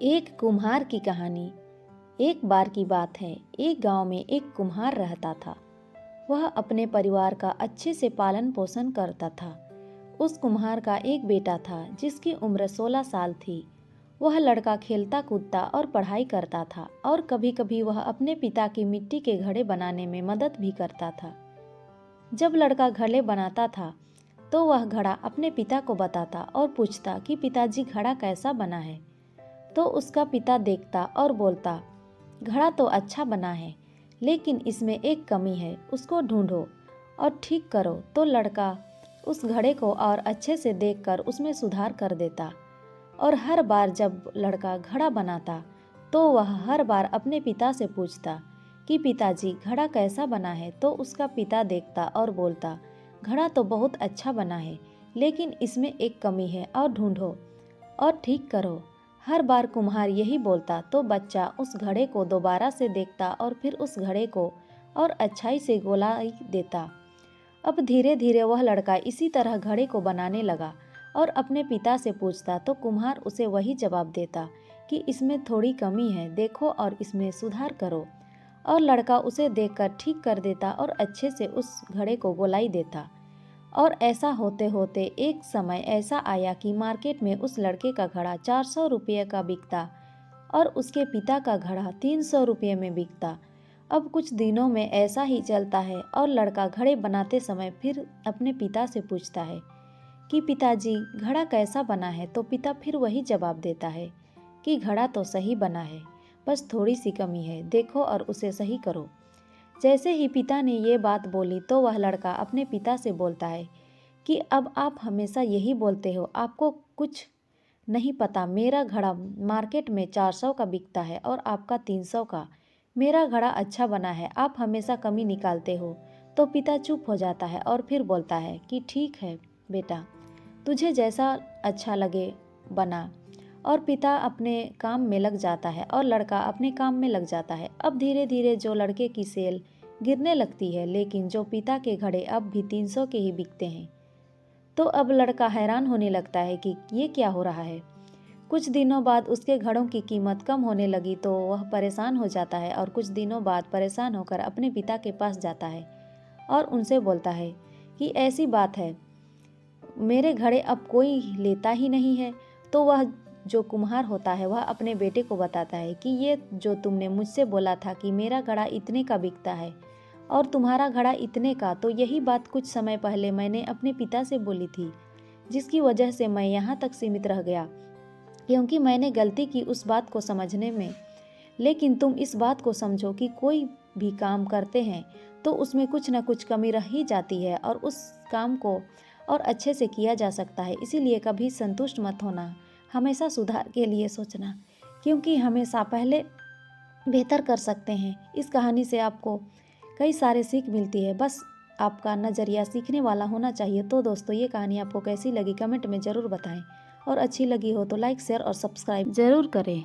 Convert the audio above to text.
एक कुम्हार की कहानी। एक बार की बात है, एक गांव में एक कुम्हार रहता था। वह अपने परिवार का अच्छे से पालन पोषण करता था। उस कुम्हार का एक बेटा था जिसकी उम्र 16 साल थी। वह लड़का खेलता कूदता और पढ़ाई करता था और कभी कभी वह अपने पिता की मिट्टी के घड़े बनाने में मदद भी करता था। जब लड़का घड़े बनाता था तो वह घड़ा अपने पिता को बताता और पूछता कि पिताजी घड़ा कैसा बना है। तो उसका पिता देखता और बोलता, घड़ा तो अच्छा बना है, लेकिन इसमें एक कमी है, उसको ढूंढो और ठीक करो। तो लड़का उस घड़े को और अच्छे से देखकर उसमें सुधार कर देता। और हर बार जब लड़का घड़ा बनाता तो वह हर बार अपने पिता से पूछता कि पिताजी घड़ा कैसा बना है। तो उसका पिता देखता और बोलता, घड़ा तो बहुत अच्छा बना है, लेकिन इसमें एक कमी है और ढूंढो और ठीक करो। हर बार कुम्हार यही बोलता तो बच्चा उस घड़े को दोबारा से देखता और फिर उस घड़े को और अच्छाई से गोलाई देता। अब धीरे धीरे वह लड़का इसी तरह घड़े को बनाने लगा और अपने पिता से पूछता तो कुम्हार उसे वही जवाब देता कि इसमें थोड़ी कमी है, देखो और इसमें सुधार करो। और लड़का उसे देखकर ठीक कर देता और अच्छे से उस घड़े को गोलाई देता। और ऐसा होते होते एक समय ऐसा आया कि मार्केट में उस लड़के का घड़ा 400 रुपये का बिकता और उसके पिता का घड़ा 300 रुपये में बिकता। अब कुछ दिनों में ऐसा ही चलता है और लड़का घड़े बनाते समय फिर अपने पिता से पूछता है कि पिताजी घड़ा कैसा बना है। तो पिता फिर वही जवाब देता है कि घड़ा तो सही बना है, बस थोड़ी सी कमी है, देखो और उसे सही करो। जैसे ही पिता ने ये बात बोली तो वह लड़का अपने पिता से बोलता है कि अब आप हमेशा यही बोलते हो, आपको कुछ नहीं पता। मेरा घड़ा मार्केट में 400 का बिकता है और आपका 300 का। मेरा घड़ा अच्छा बना है, आप हमेशा कमी निकालते हो। तो पिता चुप हो जाता है और फिर बोलता है कि ठीक है बेटा, तुझे जैसा अच्छा लगे बना। और पिता अपने काम में लग जाता है और लड़का अपने काम में लग जाता है। अब धीरे धीरे जो लड़के की सेल गिरने लगती है, लेकिन जो पिता के घड़े अब भी 300 के ही बिकते हैं। तो अब लड़का हैरान होने लगता है कि ये क्या हो रहा है। कुछ दिनों बाद उसके घड़ों की कीमत कम होने लगी तो वह परेशान हो जाता है और कुछ दिनों बाद परेशान होकर अपने पिता के पास जाता है और उनसे बोलता है कि ऐसी बात है, मेरे घड़े अब कोई लेता ही नहीं है। तो वह जो कुम्हार होता है वह अपने बेटे को बताता है कि ये जो तुमने मुझसे बोला था कि मेरा घड़ा इतने का बिकता है और तुम्हारा घड़ा इतने का, तो यही बात कुछ समय पहले मैंने अपने पिता से बोली थी, जिसकी वजह से मैं यहाँ तक सीमित रह गया, क्योंकि मैंने गलती की उस बात को समझने में। लेकिन तुम इस बात को समझो कि कोई भी काम करते हैं तो उसमें कुछ न कुछ कमी रह ही जाती है और उस काम को और अच्छे से किया जा सकता है। इसीलिए कभी संतुष्ट मत होना, हमेशा सुधार के लिए सोचना, क्योंकि हमेशा पहले बेहतर कर सकते हैं। इस कहानी से आपको कई सारे सीख मिलती है, बस आपका नज़रिया सीखने वाला होना चाहिए। तो दोस्तों, ये कहानी आपको कैसी लगी कमेंट में ज़रूर बताएं और अच्छी लगी हो तो लाइक शेयर और सब्सक्राइब ज़रूर करें।